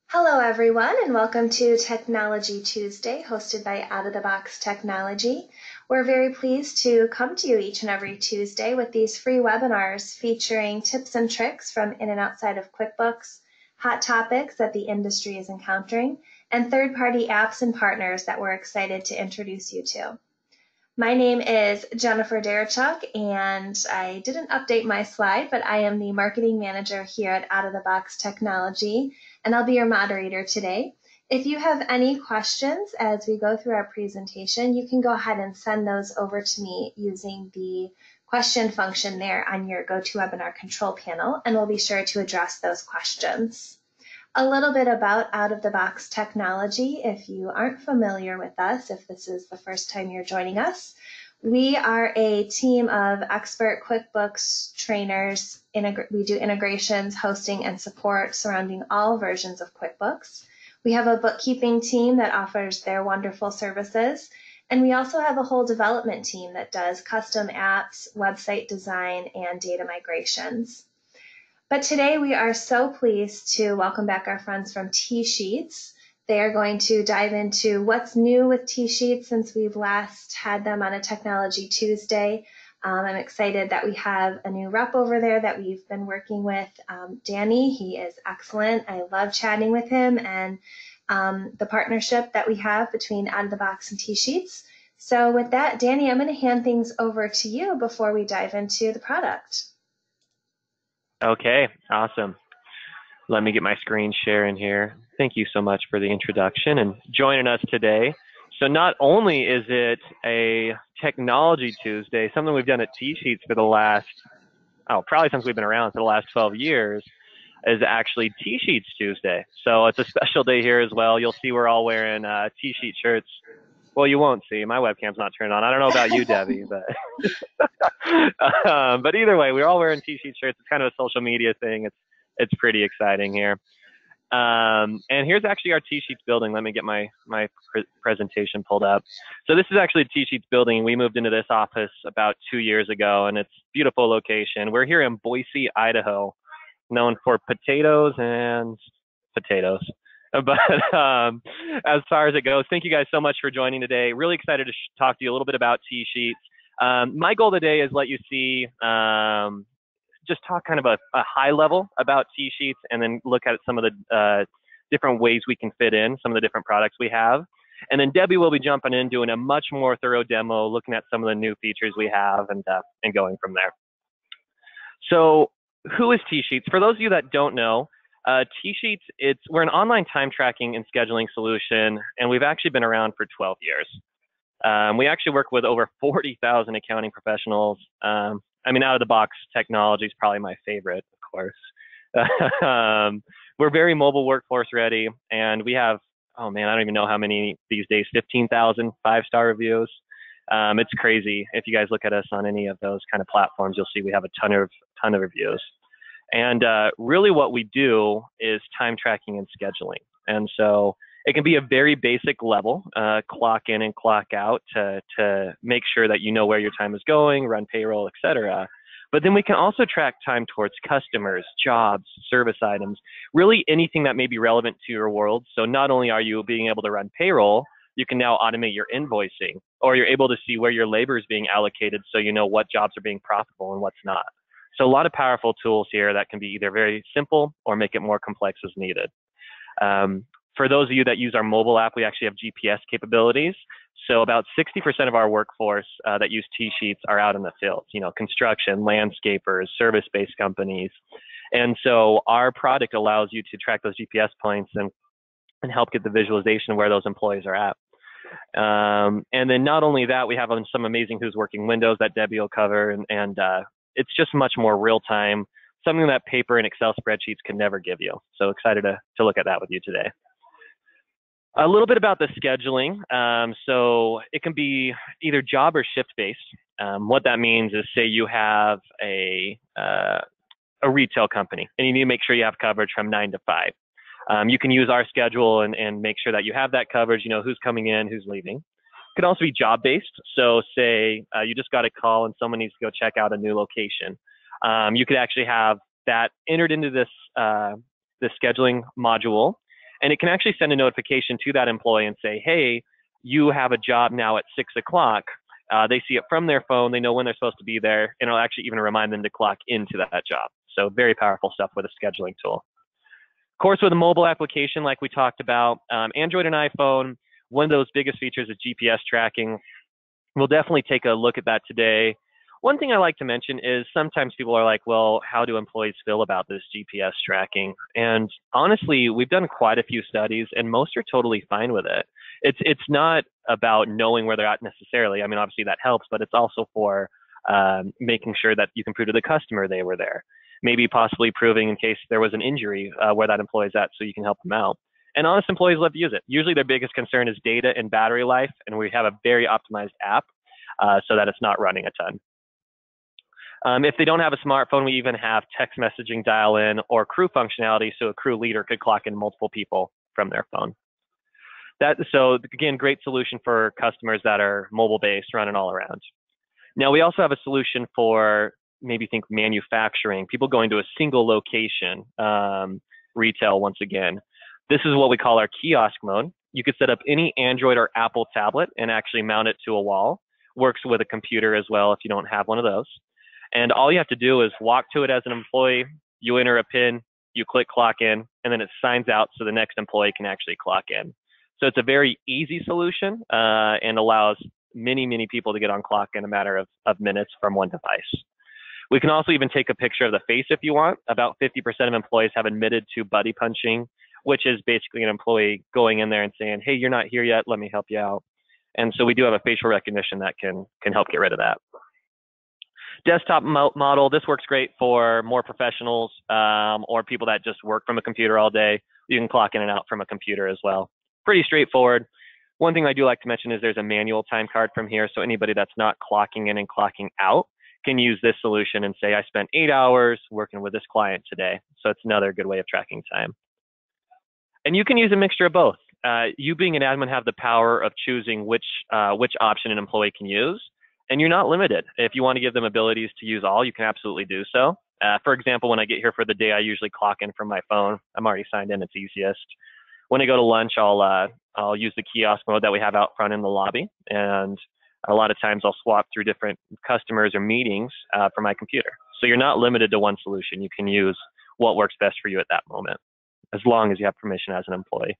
Hello, everyone, and welcome to Technology Tuesday, hosted by Out of the Box Technology. We're very pleased to come to you each and every Tuesday with these free webinars featuring tips and tricks from in and outside of QuickBooks, hot topics that the industry is encountering, and third-party apps and partners that we're excited to introduce you to. My name is Jennifer Darachuk, and I didn't update my slide, but I am the marketing manager here at Out of the Box Technology, and I'll be your moderator today. If you have any questions as we go through our presentation, you can go ahead and send those over to me using the question function there on your GoToWebinar control panel, and we'll be sure to address those questions. A little bit about Out of the Box Technology. If you aren't familiar with us, if this is the first time you're joining us, we are a team of expert QuickBooks trainers. We do integrations, hosting, and support surrounding all versions of QuickBooks. We have a bookkeeping team that offers their wonderful services. And we also have a whole development team that does custom apps, website design, and data migrations. But today we are so pleased to welcome back our friends from TSheets. They are going to dive into what's new with TSheets since we've last had them on a Technology Tuesday. I'm excited that we have a new rep over there that we've been working with, Danny. He is excellent. I love chatting with him and the partnership that we have between Out of the Box and TSheets. So with that, Danny, I'm going to hand things over to you before we dive into the product. Okay, awesome. Let me get my screen share in here. Thank you so much for the introduction and joining us today. So not only is it a Technology Tuesday, something we've done at TSheets for the last, probably since we've been around for the last 12 years, is actually TSheets Tuesday. So it's a special day here as well. You'll see we're all wearing T-sheet shirts. Well, you won't see. My webcam's not turned on. I don't know about you, Debbie, but but either way, we're all wearing T-sheet shirts. It's kind of a social media thing. It's pretty exciting here. And here's actually our TSheets building. Let me get my presentation pulled up. So this is actually the TSheets building. We moved into this office about 2 years ago, and it's a beautiful location. We're here in Boise, Idaho, known for potatoes and potatoes. But as far as it goes, thank you guys so much for joining today. Really excited to talk to you a little bit about TSheets. My goal today is let you see, just talk kind of a high level about TSheets and then look at some of the different ways we can fit in some of the different products we have. And then Debbie will be jumping in, doing a much more thorough demo, looking at some of the new features we have and going from there. So who is TSheets? For those of you that don't know, TSheets, we're an online time tracking and scheduling solution, and we've actually been around for 12 years. We actually work with over 40,000 accounting professionals. Out of the box technology is probably my favorite, of course. We're very mobile workforce ready, and we have, I don't even know how many these days, 15,000 5-star reviews. It's crazy. If you guys look at us on any of those kind of platforms, you'll see we have a ton of reviews. And really what we do is time tracking and scheduling. And so it can be a very basic level, clock in and clock out to make sure that you know where your time is going, run payroll, etc. But then we can also track time towards customers, jobs, service items, really anything that may be relevant to your world. So not only are you being able to run payroll, you can now automate your invoicing, or you're able to see where your labor is being allocated so you know what jobs are being profitable and what's not. So a lot of powerful tools here that can be either very simple or make it more complex as needed. For those of you that use our mobile app, we actually have GPS capabilities. So about 60% of our workforce that use TSheets are out in the field, construction, landscapers, service-based companies. And so our product allows you to track those GPS points and help get the visualization of where those employees are at. And then not only that, we have some amazing Who's Working windows that Debbie will cover, and it's just much more real time, something that paper and Excel spreadsheets can never give you. So excited to look at that with you today. A little bit about the scheduling. So it can be either job or shift based. What that means is, say you have a retail company and you need to make sure you have coverage from 9 to 5. You can use our schedule and make sure that you have that coverage, who's coming in, who's leaving. It could also be job based. So say you just got a call and someone needs to go check out a new location. You could actually have that entered into this scheduling module. And it can actually send a notification to that employee and say, hey, you have a job now at 6 o'clock. They see it from their phone. They know when they're supposed to be there, and it'll actually even remind them to clock into that job. So very powerful stuff with a scheduling tool. Of course, with a mobile application like we talked about, Android and iPhone, one of those biggest features is GPS tracking. We'll definitely take a look at that today. One thing I like to mention is sometimes people are like, well, how do employees feel about this GPS tracking? And honestly, we've done quite a few studies, and most are totally fine with it. It's not about knowing where they're at necessarily. I mean, obviously that helps, but it's also for making sure that you can prove to the customer they were there. Maybe possibly proving in case there was an injury where that employee's at so you can help them out. And honest employees love to use it. Usually their biggest concern is data and battery life, and we have a very optimized app so that it's not running a ton. If they don't have a smartphone, we even have text messaging dial-in or crew functionality, so a crew leader could clock in multiple people from their phone. So again, great solution for customers that are mobile-based, running all around. Now, we also have a solution for maybe think manufacturing, people going to a single location, retail once again. This is what we call our kiosk mode. You could set up any Android or Apple tablet and actually mount it to a wall. Works with a computer as well if you don't have one of those. And all you have to do is walk to it as an employee, you enter a PIN, you click clock in, and then it signs out so the next employee can actually clock in. So it's a very easy solution and allows many, many people to get on clock in a matter of minutes from one device. We can also even take a picture of the face if you want. About 50% of employees have admitted to buddy punching, which is basically an employee going in there and saying, hey, you're not here yet, let me help you out. And so we do have a facial recognition that can help get rid of that. Desktop model, this works great for more professionals or people that just work from a computer all day. You can clock in and out from a computer as well. Pretty straightforward. One thing I do like to mention is there's a manual time card from here, so anybody that's not clocking in and clocking out can use this solution and say, I spent 8 hours working with this client today. So it's another good way of tracking time. And you can use a mixture of both. You being an admin have the power of choosing which option an employee can use, and you're not limited. If you want to give them abilities to use all, you can absolutely do so. For example, when I get here for the day, I usually clock in from my phone. I'm already signed in, it's easiest. When I go to lunch, I'll use the kiosk mode that we have out front in the lobby, and a lot of times I'll swap through different customers or meetings from my computer. So you're not limited to one solution. You can use what works best for you at that moment, as long as you have permission as an employee.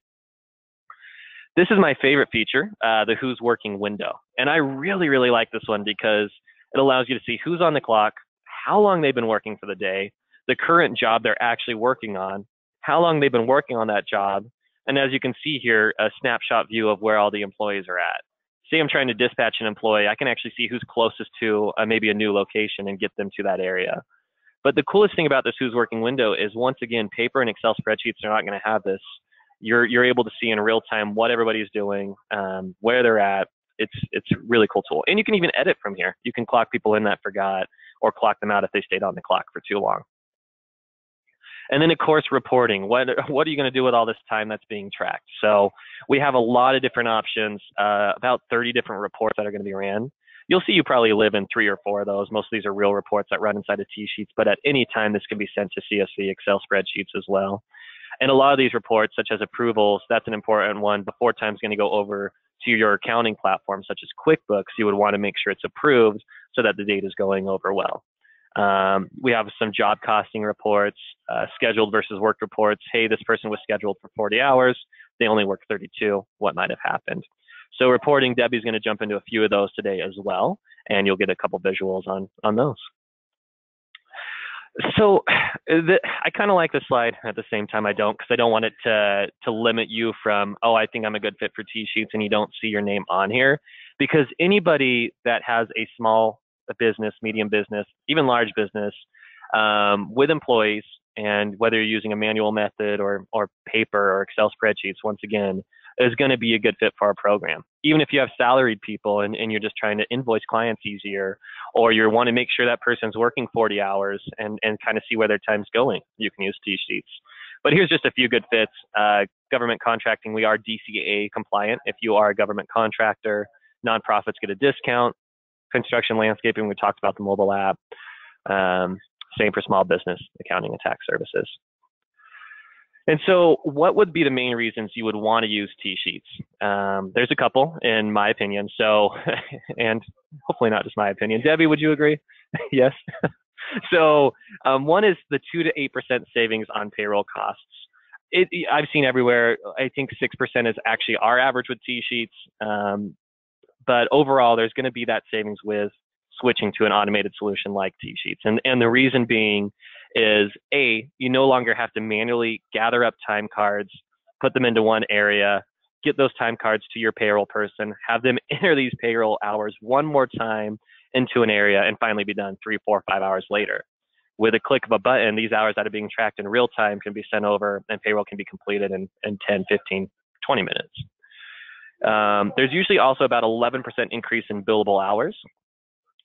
This is my favorite feature, the Who's Working window. And I really, really like this one because it allows you to see who's on the clock, how long they've been working for the day, the current job they're actually working on, how long they've been working on that job, and as you can see here, a snapshot view of where all the employees are at. Say I'm trying to dispatch an employee, I can actually see who's closest to maybe a new location and get them to that area. But the coolest thing about this Who's Working window is, once again, paper and Excel spreadsheets are not going to have this. You're able to see in real time what everybody's doing, where they're at. It's a really cool tool. And you can even edit from here. You can clock people in that forgot, or clock them out if they stayed on the clock for too long. And then, of course, reporting. What are you going to do with all this time that's being tracked? So we have a lot of different options, about 30 different reports that are going to be ran. You'll see you probably live in 3 or 4 of those. Most of these are real reports that run inside of TSheets, but at any time, this can be sent to CSV, Excel spreadsheets as well. And a lot of these reports, such as approvals, that's an important one. Before time's going to go over to your accounting platform, such as QuickBooks, you would want to make sure it's approved so that the data is going over well. We have some job costing reports, scheduled versus worked reports. Hey, this person was scheduled for 40 hours. They only worked 32. What might have happened? So reporting, Debbie's going to jump into a few of those today as well, and you'll get a couple visuals on those. So I kind of like this slide. At the same time, I don't, because I don't want it to limit you from, oh, I think I'm a good fit for TSheets, and you don't see your name on here. Because anybody that has a small business, medium business, even large business, with employees, and whether you're using a manual method or paper or Excel spreadsheets, once again, is going to be a good fit for our program. Even if you have salaried people and you're just trying to invoice clients easier, or you want to make sure that person's working 40 hours and kind of see where their time's going, you can use TSheets. But here's just a few good fits. Government contracting, we are DCA compliant. If you are a government contractor, nonprofits get a discount. Construction, landscaping, we talked about the mobile app. Same for small business, accounting and tax services. And so what would be the main reasons you would want to use TSheets? There's a couple, in my opinion. So, and hopefully not just my opinion. Debbie, would you agree? Yes. So one is the 2 to 8% savings on payroll costs. I've seen everywhere. I think 6% is actually our average with TSheets. But overall, there's going to be that savings with switching to an automated solution like TSheets. And the reason being is you no longer have to manually gather up time cards, put them into one area, get those time cards to your payroll person, have them enter these payroll hours one more time into an area, and finally be done 3, 4, 5 hours later. With a click of a button, these hours that are being tracked in real time can be sent over, and payroll can be completed in 10, 15, 20 minutes. There's usually also about 11% increase in billable hours.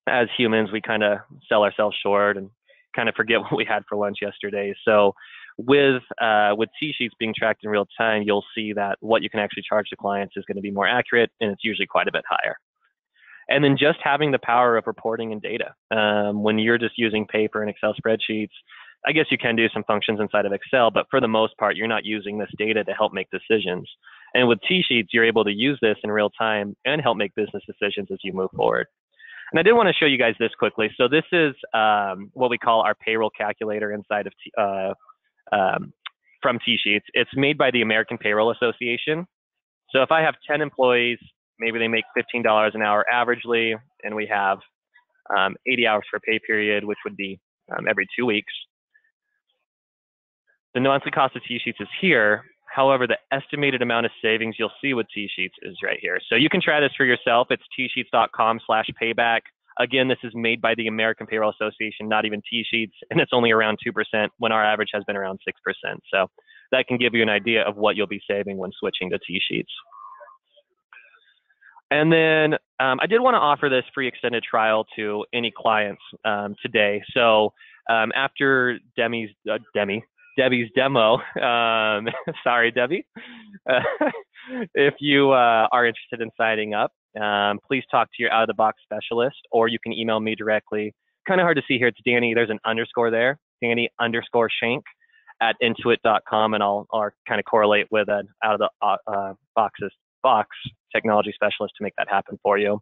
As humans, we kind of sell ourselves short and kind of forget what we had for lunch yesterday. So with TSheets being tracked in real time, you'll see that what you can actually charge the clients is going to be more accurate, and it's usually quite a bit higher. And then just having the power of reporting and data. When you're just using paper and Excel spreadsheets, I guess you can do some functions inside of Excel, but for the most part, you're not using this data to help make decisions. And with TSheets, you're able to use this in real time and help make business decisions as you move forward. And I did want to show you guys this quickly. So this is what we call our payroll calculator inside of from TSheets. It's made by the American Payroll Association. So if I have 10 employees, maybe they make $15 an hour averagely, and we have 80 hours per pay period, which would be every 2 weeks. The monthly cost of TSheets is here. However, the estimated amount of savings you'll see with TSheets is right here. So you can try this for yourself. It's tsheets.com/payback. Again, this is made by the American Payroll Association, not even TSheets, and it's only around 2% when our average has been around 6%. So that can give you an idea of what you'll be saving when switching to TSheets. And then I did want to offer this free extended trial to any clients today. So after Debbie's demo, sorry, Debbie, if you are interested in signing up, please talk to your out-of-the-box specialist, or you can email me directly. Kind of hard to see here. It's Danny. There's an underscore there, Danny_Shank at intuit.com, and I'll kind of correlate with an out-of-the-box technology specialist to make that happen for you.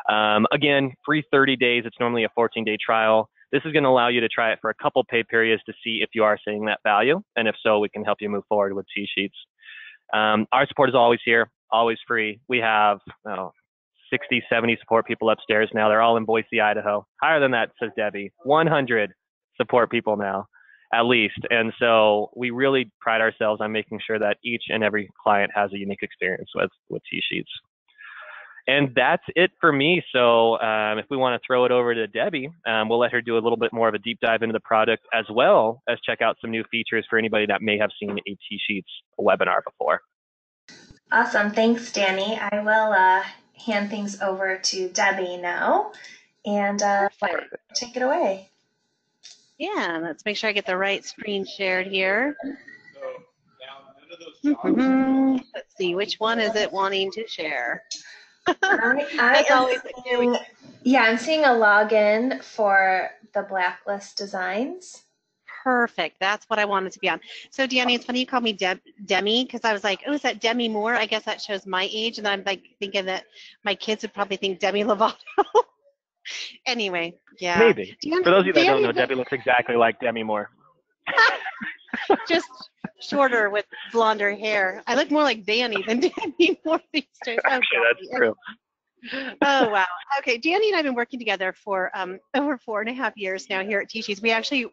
Again, free 30 days. It's normally a 14-day trial. This is going to allow you to try it for a couple pay periods to see if you are seeing that value. And if so, we can help you move forward with TSheets. Our support is always here, always free. We have 60, 70 support people upstairs now. They're all in Boise, Idaho. Higher than that, says Debbie. 100 support people now, at least. And so we really pride ourselves on making sure that each and every client has a unique experience with TSheets. And that's it for me. So if we want to throw it over to Debbie, we'll let her do a little bit more of a deep dive into the product, as well as check out some new features for anybody that may have seen a TSheets webinar before. Awesome. Thanks, Danny. I will hand things over to Debbie now, and take it away. Yeah, let's make sure I get the right screen shared here. Let's see, which one is it wanting to share? I'm seeing a login for the Blacklist Designs. Perfect. That's what I wanted to be on. So, Danny, it's funny you called me Demi, because I was like, oh, is that Demi Moore? I guess that shows my age, and I'm like thinking that my kids would probably think Demi Lovato. Anyway, yeah. Maybe. For those of you that don't know, Debbie looks exactly like Demi Moore. Just shorter with blonder hair. I look more like Danny than Demi Moore these days. Actually, that's true. Oh, wow. Okay, Danny and I have been working together for over 4.5 years now here at TSheets. We actually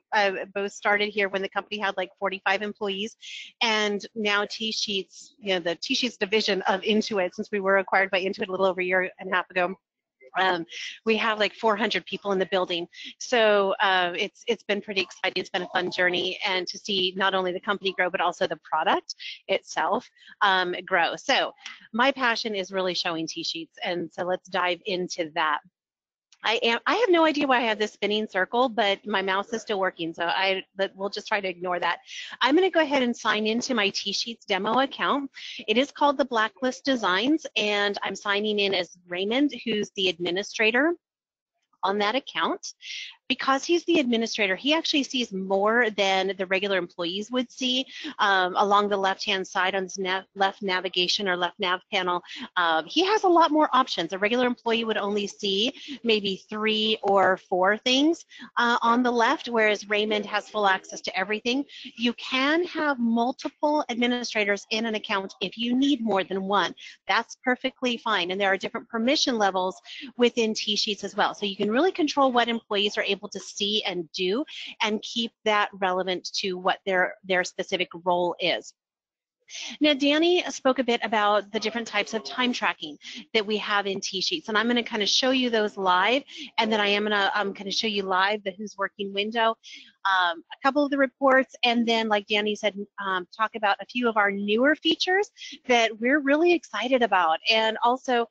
both started here when the company had like 45 employees, and now TSheets, the TSheets division of Intuit, since we were acquired by Intuit a little over a year and a half ago, we have like 400 people in the building. So it's been pretty exciting. It's been a fun journey, and to see not only the company grow, but also the product itself grow. So my passion is really showing TSheets, and so let's dive into that. I have no idea why I have this spinning circle, but my mouse is still working, so we'll just try to ignore that. I'm going to go ahead and sign into my TSheets demo account. It is called the Blacklist Designs, and I'm signing in as Raymond, who's the administrator on that account. Because he's the administrator, he actually sees more than the regular employees would see along the left-hand side on his left navigation or left nav panel. He has a lot more options. A regular employee would only see maybe 3 or 4 things on the left, whereas Raymond has full access to everything. You can have multiple administrators in an account if you need more than one. That's perfectly fine, and there are different permission levels within TSheets as well. So you can really control what employees are able to see and do and keep that relevant to what their specific role is. Now, Danny spoke a bit about the different types of time tracking that we have in TSheets, and I'm going to kind of show you those live, and then I am going to kind of show you live the Who's Working window, a couple of the reports, and then, like Danny said, talk about a few of our newer features that we're really excited about, and also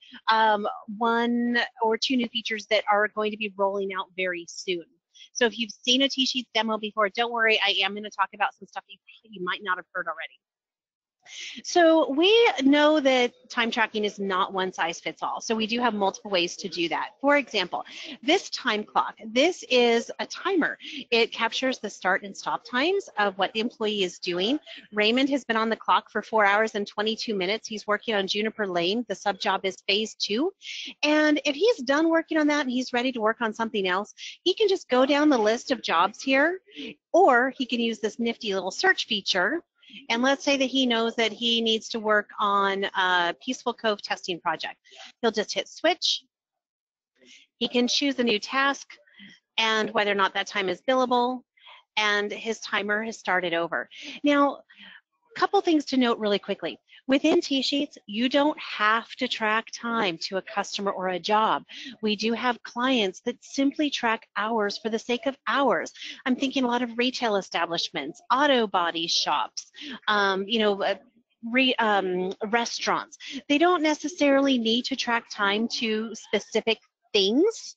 1 or 2 new features that are going to be rolling out very soon. So if you've seen a TSheets demo before, don't worry, I am going to talk about some stuff you might not have heard already. So we know that time tracking is not one size fits all. So we do have multiple ways to do that. For example, this time clock, this is a timer. It captures the start and stop times of what the employee is doing. Raymond has been on the clock for 4 hours and 22 minutes. He's working on Juniper Lane. The sub job is phase 2. And if he's done working on that and he's ready to work on something else, he can just go down the list of jobs here, or he can use this nifty little search feature. And let's say that he knows that he needs to work on a Peaceful Cove testing project. He'll just hit switch. He can choose a new task and whether or not that time is billable, and his timer has started over. Now, a couple things to note really quickly. Within TSheets, you don't have to track time to a customer or a job. We do have clients that simply track hours for the sake of hours. I'm thinking a lot of retail establishments, auto body shops, restaurants. They don't necessarily need to track time to specific things.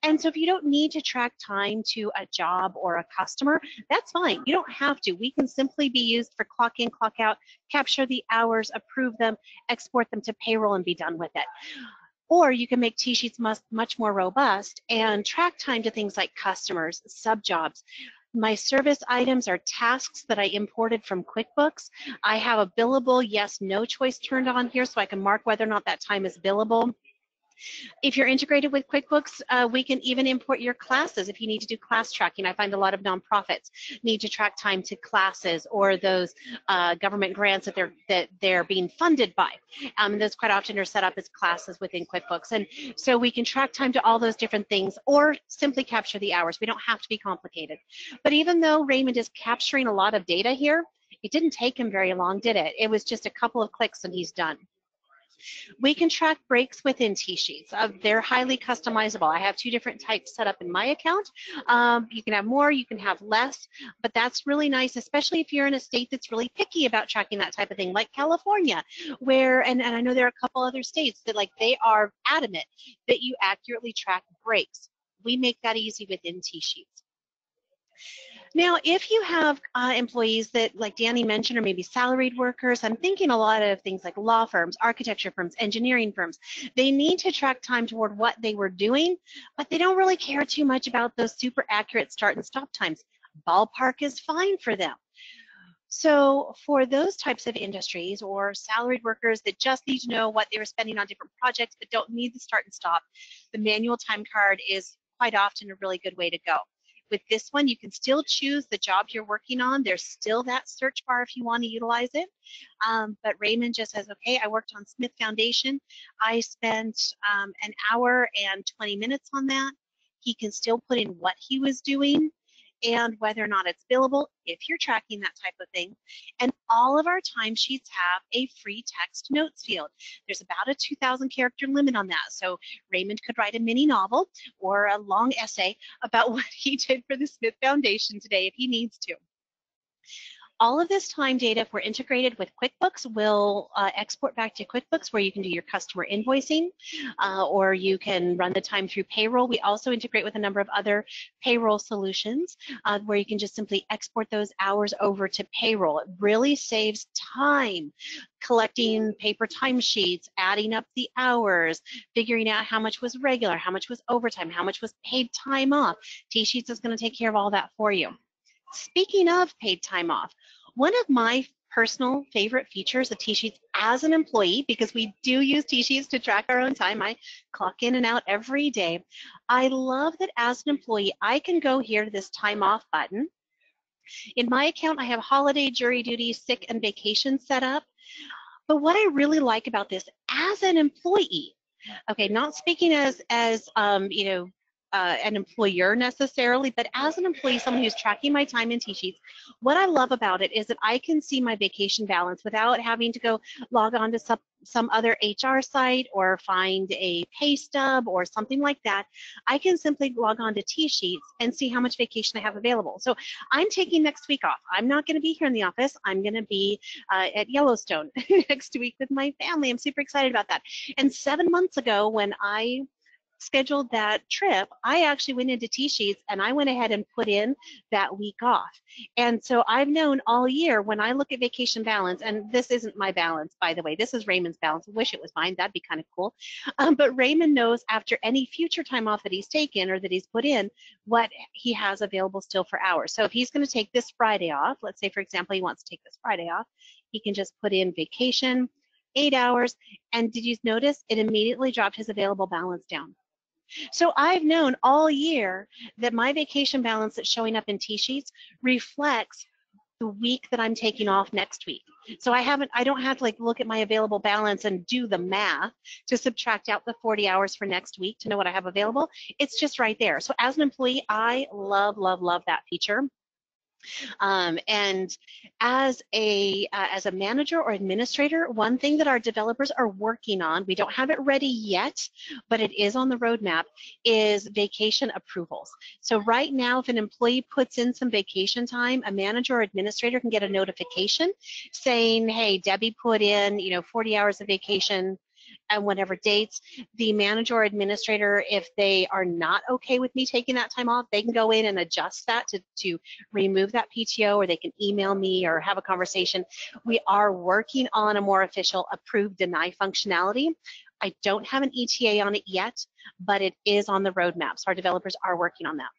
And so if you don't need to track time to a job or a customer, that's fine. You don't have to. We can simply be used for clock in, clock out, capture the hours, approve them, export them to payroll, and be done with it. Or you can make TSheets much more robust and track time to things like customers, sub-jobs. My service items are tasks that I imported from QuickBooks. I have a billable yes, no choice turned on here so I can mark whether or not that time is billable. If you're integrated with QuickBooks, we can even import your classes if you need to do class tracking. I find a lot of nonprofits need to track time to classes or those government grants that they're being funded by. Those quite often are set up as classes within QuickBooks. And so we can track time to all those different things or simply capture the hours. We don't have to be complicated. But even though Raymond is capturing a lot of data here, it didn't take him very long, did it? It was just a couple of clicks and he's done. We can track breaks within TSheets. They're highly customizable. I have 2 different types set up in my account. You can have more, you can have less, but that's really nice, especially if you're in a state that's really picky about tracking that type of thing, like California, where, and I know there are a couple other states that they are adamant that you accurately track breaks. We make that easy within TSheets. Now, if you have employees that, like Danny mentioned, are maybe salaried workers, I'm thinking a lot of things like law firms, architecture firms, engineering firms, they need to track time toward what they were doing, but they don't really care too much about those super accurate start and stop times. Ballpark is fine for them. So for those types of industries or salaried workers that just need to know what they were spending on different projects but don't need the start and stop, the manual time card is quite often a really good way to go. With this one, you can still choose the job you're working on. There's still that search bar if you want to utilize it. But Raymond just says, okay, I worked on Smith Foundation. I spent an hour and 20 minutes on that. He can still put in what he was doing and whether or not it's billable, if you're tracking that type of thing. And all of our timesheets have a free text notes field. There's about a 2,000 character limit on that. So Raymond could write a mini novel or a long essay about what he did for the Smith Foundation today if he needs to. All of this time data, if we're integrated with QuickBooks, will export back to QuickBooks where you can do your customer invoicing or you can run the time through payroll. We also integrate with a number of other payroll solutions where you can just simply export those hours over to payroll. It really saves time, collecting paper timesheets, adding up the hours, figuring out how much was regular, how much was overtime, how much was paid time off. TSheets is going to take care of all that for you. Speaking of paid time off, one of my personal favorite features of TSheets as an employee, because we do use TSheets to track our own time. I clock in and out every day. I love that as an employee, I can go here to this time off button. In my account, I have holiday, jury duty, sick, and vacation set up. But what I really like about this as an employee, okay, not speaking as an employer necessarily, but as an employee, someone who's tracking my time in TSheets, what I love about it is that I can see my vacation balance without having to go log on to some other HR site or find a pay stub or something like that. I can simply log on to TSheets and see how much vacation I have available. So I'm taking next week off. I'm not going to be here in the office. I'm going to be at Yellowstone next week with my family. I'm super excited about that. And 7 months ago, when I scheduled that trip, I actually went into TSheets and I went ahead and put in that week off. And so I've known all year when I look at vacation balance, and this isn't my balance, by the way, this is Raymond's balance. I wish it was mine, that'd be kind of cool. But Raymond knows after any future time off that he's taken or that he's put in, what he has available still for hours. So if he's going to take this Friday off, let's say for example he wants to take this Friday off, he can just put in vacation, 8 hours, and did you notice it immediately dropped his available balance down? So I've known all year that my vacation balance that's showing up in TSheets reflects the week that I'm taking off next week. So I don't have to like look at my available balance and do the math to subtract out the 40 hours for next week to know what I have available. It's just right there. So as an employee, I love, love, love that feature. And as a manager or administrator, one thing that our developers are working on, we don't have it ready yet, but it is on the roadmap, is vacation approvals. So right now, if an employee puts in some vacation time, a manager or administrator can get a notification saying, hey, Debbie put in 40 hours of vacation and whatever dates. The manager or administrator, if they are not okay with me taking that time off, they can go in and adjust that to remove that PTO, or they can email me or have a conversation. We are working on a more official approve deny functionality. I don't have an ETA on it yet, but it is on the roadmap. So our developers are working on that.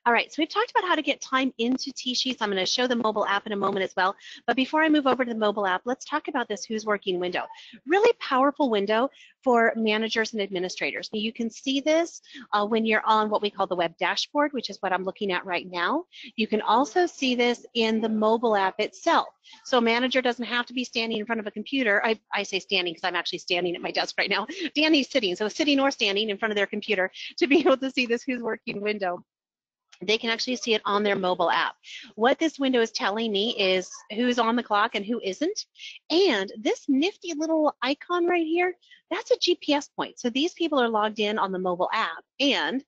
All right, so we've talked about how to get time into TSheets. I'm going to show the mobile app in a moment as well. But before I move over to the mobile app, let's talk about this Who's Working window. Really powerful window for managers and administrators. Now, you can see this when you're on what we call the web dashboard, which is what I'm looking at right now. You can also see this in the mobile app itself. So a manager doesn't have to be standing in front of a computer. I say standing because I'm actually standing at my desk right now. Danny's sitting, so sitting or standing in front of their computer to be able to see this Who's Working window. They can actually see it on their mobile app. What this window is telling me is who's on the clock and who isn't. And this nifty little icon right here, that's a GPS point. So these people are logged in on the mobile app, and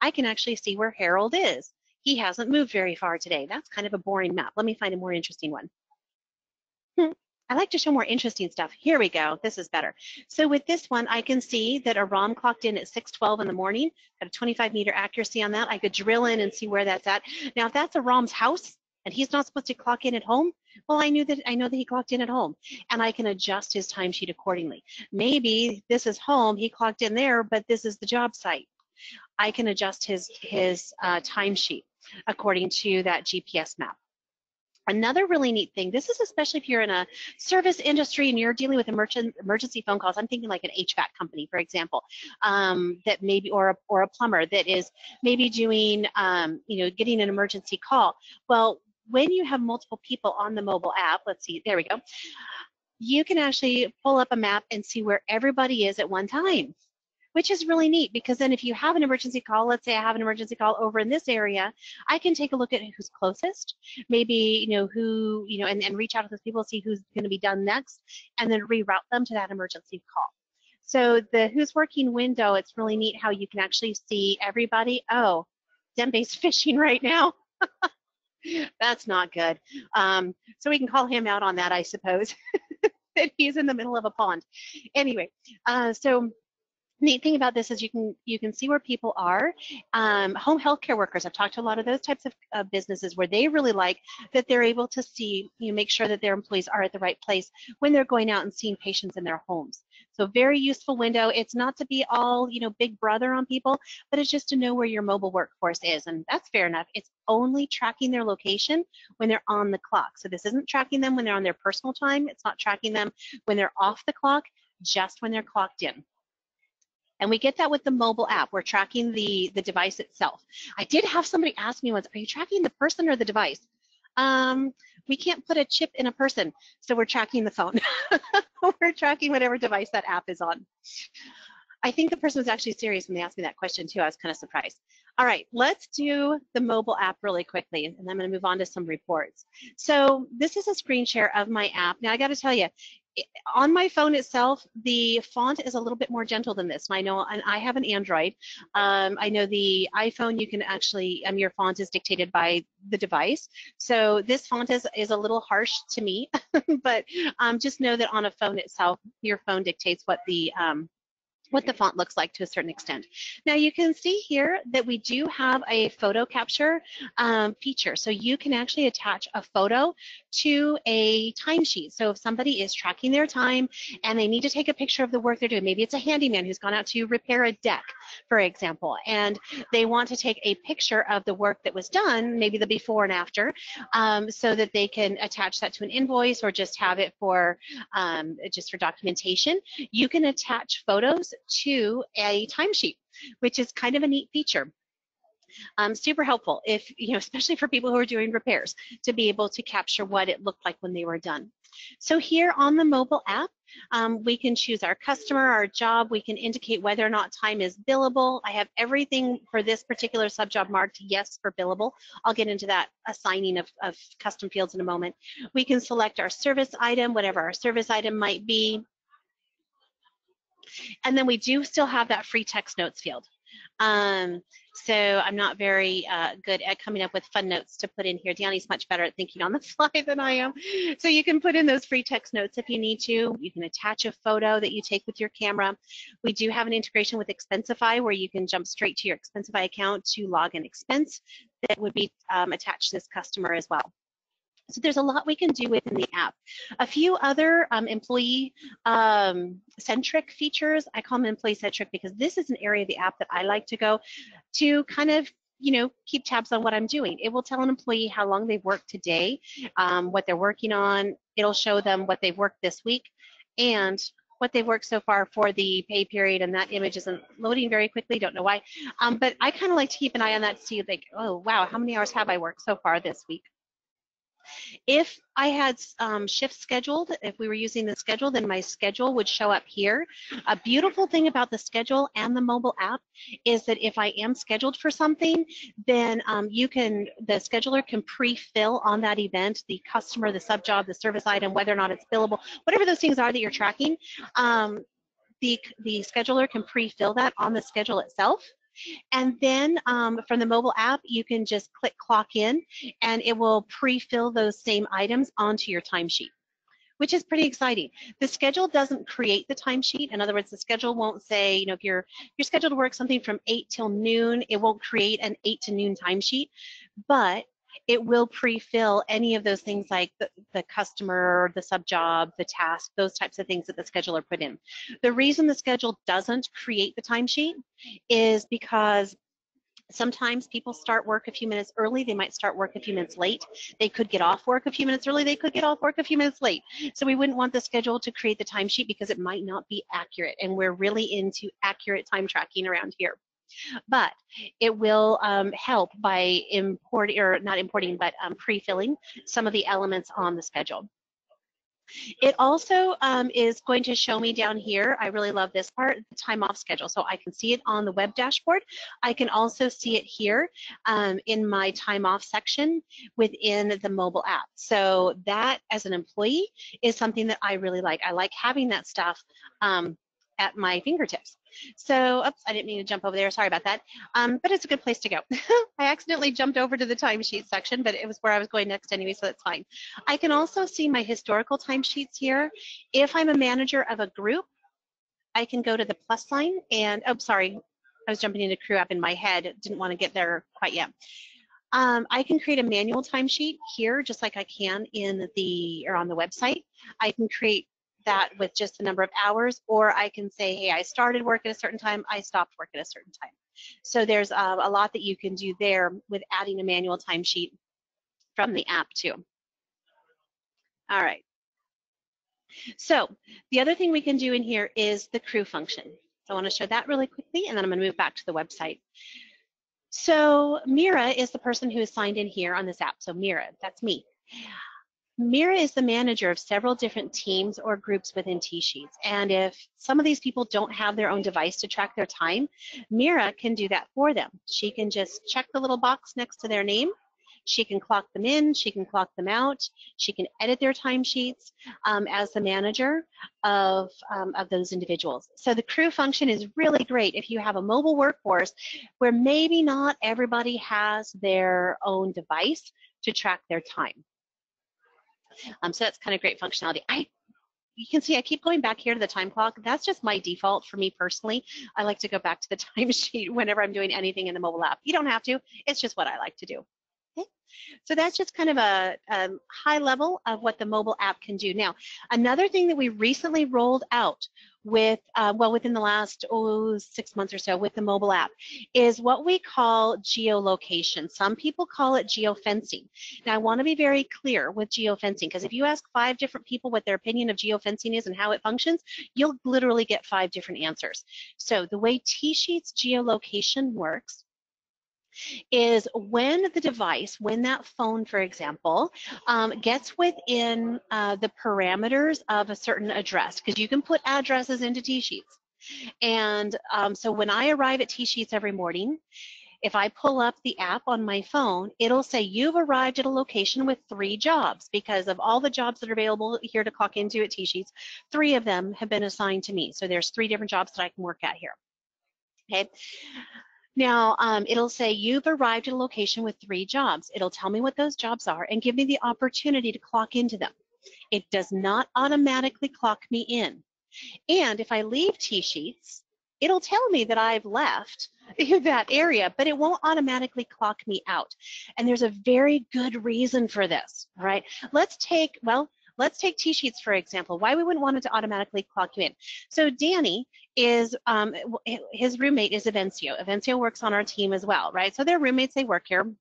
I can actually see where Harold is. He hasn't moved very far today. That's kind of a boring map. Let me find a more interesting one. I like to show more interesting stuff. Here we go. This is better. So with this one, I can see that a ROM clocked in at 6:12 in the morning. Got a 25-meter accuracy on that. I could drill in and see where that's at. Now, if that's a ROM's house and he's not supposed to clock in at home, well, I know that he clocked in at home, and I can adjust his timesheet accordingly. Maybe this is home, he clocked in there, but this is the job site. I can adjust his timesheet according to that GPS map. Another really neat thing, this is especially if you're in a service industry and you're dealing with emergency phone calls. I'm thinking like an HVAC company, for example, that maybe, or a plumber that is maybe doing, getting an emergency call. Well, when you have multiple people on the mobile app, let's see, there we go, you can actually pull up a map and see where everybody is at one time, which is really neat, because then if you have an emergency call, let's say I have an emergency call over in this area, I can take a look at who's closest, maybe, who, and reach out to those people, see who's going to be done next, and then reroute them to that emergency call. So the Who's Working window, it's really neat how you can actually see everybody. Oh, Dembe's fishing right now. That's not good. So we can call him out on that, I suppose, that he's in the middle of a pond. Anyway, so neat thing about this is you can see where people are. Home healthcare workers, I've talked to a lot of those types of businesses where they really like that they're able to see, make sure that their employees are at the right place when they're going out and seeing patients in their homes. So very useful window. It's not to be all, big brother on people, but it's just to know where your mobile workforce is. And that's fair enough. It's only tracking their location when they're on the clock. So this isn't tracking them when they're on their personal time. It's not tracking them when they're off the clock, just when they're clocked in. And we get that with the mobile app. We're tracking the device itself. I did have somebody ask me once, are you tracking the person or the device? We can't put a chip in a person, so we're tracking the phone. We're tracking whatever device that app is on. I think the person was actually serious when they asked me that question too. I was kind of surprised. All right, let's do the mobile app really quickly, and I'm going to move on to some reports. So this is a screen share of my app. Now I got to tell you, on my phone itself, the font is a little bit more gentle than this. I know, and I have an Android. I know the iPhone, you can actually, your font is dictated by the device. So this font is a little harsh to me, but just know that on a phone itself, your phone dictates what the font looks like to a certain extent. Now you can see here that we do have a photo capture feature. So you can actually attach a photo to a timesheet. So if somebody is tracking their time and they need to take a picture of the work they're doing, maybe it's a handyman who's gone out to repair a deck, for example, and they want to take a picture of the work that was done, maybe the before and after, so that they can attach that to an invoice or just have it for just for documentation. You can attach photos to a timesheet, which is kind of a neat feature. Super helpful if, especially for people who are doing repairs, to be able to capture what it looked like when they were done. So here on the mobile app, we can choose our customer, our job. We can indicate whether or not time is billable. I have everything for this particular subjob marked yes for billable. I'll get into that assigning of custom fields in a moment. We can select our service item, whatever our service item might be. And then we do still have that free text notes field. So I'm not very good at coming up with fun notes to put in here. Deanne's much better at thinking on the fly than I am. So you can put in those free text notes if you need to. You can attach a photo that you take with your camera. We do have an integration with Expensify where you can jump straight to your Expensify account to log an expense that would be attached to this customer as well. So there's a lot we can do within the app. A few other employee centric features. I call them employee centric because this is an area of the app that I like to go to kind of keep tabs on what I'm doing. It will tell an employee how long they've worked today, what they're working on. It'll show them what they've worked this week and what they've worked so far for the pay period, and that image isn't loading very quickly, don't know why. But I kind of like to keep an eye on that to see like, oh, wow, how many hours have I worked so far this week? If I had shifts scheduled, if we were using the schedule, then my schedule would show up here. A beautiful thing about the schedule and the mobile app is that if I am scheduled for something, then the scheduler can pre-fill on that event, the customer, the subjob, the service item, whether or not it's billable, whatever those things are that you're tracking, the scheduler can pre-fill that on the schedule itself. And then from the mobile app, you can just click clock in and it will pre-fill those same items onto your timesheet, which is pretty exciting. The schedule doesn't create the timesheet. In other words, the schedule won't say, if you're scheduled to work something from 8 till noon, it won't create an 8 to noon timesheet, but it will pre-fill any of those things like the customer, the sub-job, the task, those types of things that the scheduler put in. The reason the schedule doesn't create the timesheet is because sometimes people start work a few minutes early. They might start work a few minutes late. They could get off work a few minutes early. They could get off work a few minutes late. So we wouldn't want the schedule to create the timesheet because it might not be accurate. And we're really into accurate time tracking around here. But it will help by pre-filling some of the elements on the schedule. It also is going to show me down here, I really love this part, the time off schedule. So I can see it on the web dashboard. I can also see it here in my time off section within the mobile app. So that, as an employee, is something that I really like. I like having that stuff at my fingertips. So, oops, I didn't mean to jump over there. Sorry about that. But it's a good place to go. I accidentally jumped over to the timesheet section, but it was where I was going next anyway, so that's fine. I can also see my historical timesheets here. If I'm a manager of a group, I can go to the plus sign and, oh, sorry, I was jumping into Crew App in my head. Didn't want to get there quite yet. I can create a manual timesheet here, just like I can in the, or on the website. I can create that with just the number of hours, or I can say, hey, I started work at a certain time, I stopped work at a certain time. So there's a lot that you can do there with adding a manual timesheet from the app too. All right. So the other thing we can do in here is the crew function. So I want to show that really quickly, and then I'm going to move back to the website. So Mira is the person who is signed in here on this app. So Mira, that's me. Mira is the manager of several different teams or groups within TSheets. And if some of these people don't have their own device to track their time, Mira can do that for them. She can just check the little box next to their name. She can clock them in, she can clock them out, she can edit their timesheets as the manager of those individuals. So the crew function is really great if you have a mobile workforce where maybe not everybody has their own device to track their time. So that's kind of great functionality. You can see I keep going back here to the time clock. That's just my default for me personally. I like to go back to the timesheet whenever I'm doing anything in the mobile app. You don't have to. It's just what I like to do. Okay. So that's just kind of a high level of what the mobile app can do. Now, another thing that we recently rolled out with, well, within the last 6 months or so with the mobile app is what we call geolocation. Some people call it geofencing. Now, I want to be very clear with geofencing, because if you ask 5 different people what their opinion of geofencing is and how it functions, you'll literally get 5 different answers. So the way TSheets geolocation works is when the device, when that phone, for example, gets within the parameters of a certain address, because you can put addresses into TSheets. And so when I arrive at TSheets every morning, if I pull up the app on my phone, it'll say you've arrived at a location with 3 jobs, because of all the jobs that are available here to clock into at TSheets, 3 of them have been assigned to me. So there's 3 different jobs that I can work at here. Okay. Now, it'll say you've arrived at a location with 3 jobs. It'll tell me what those jobs are and give me the opportunity to clock into them. It does not automatically clock me in. And if I leave TSheets, it'll tell me that I've left that area, but it won't automatically clock me out. And there's a very good reason for this, all right? Let's take TSheets, for example, why we wouldn't want it to automatically clock you in. So Danny is, his roommate is Evencio. Evencio works on our team as well, right? So they're roommates, they work here.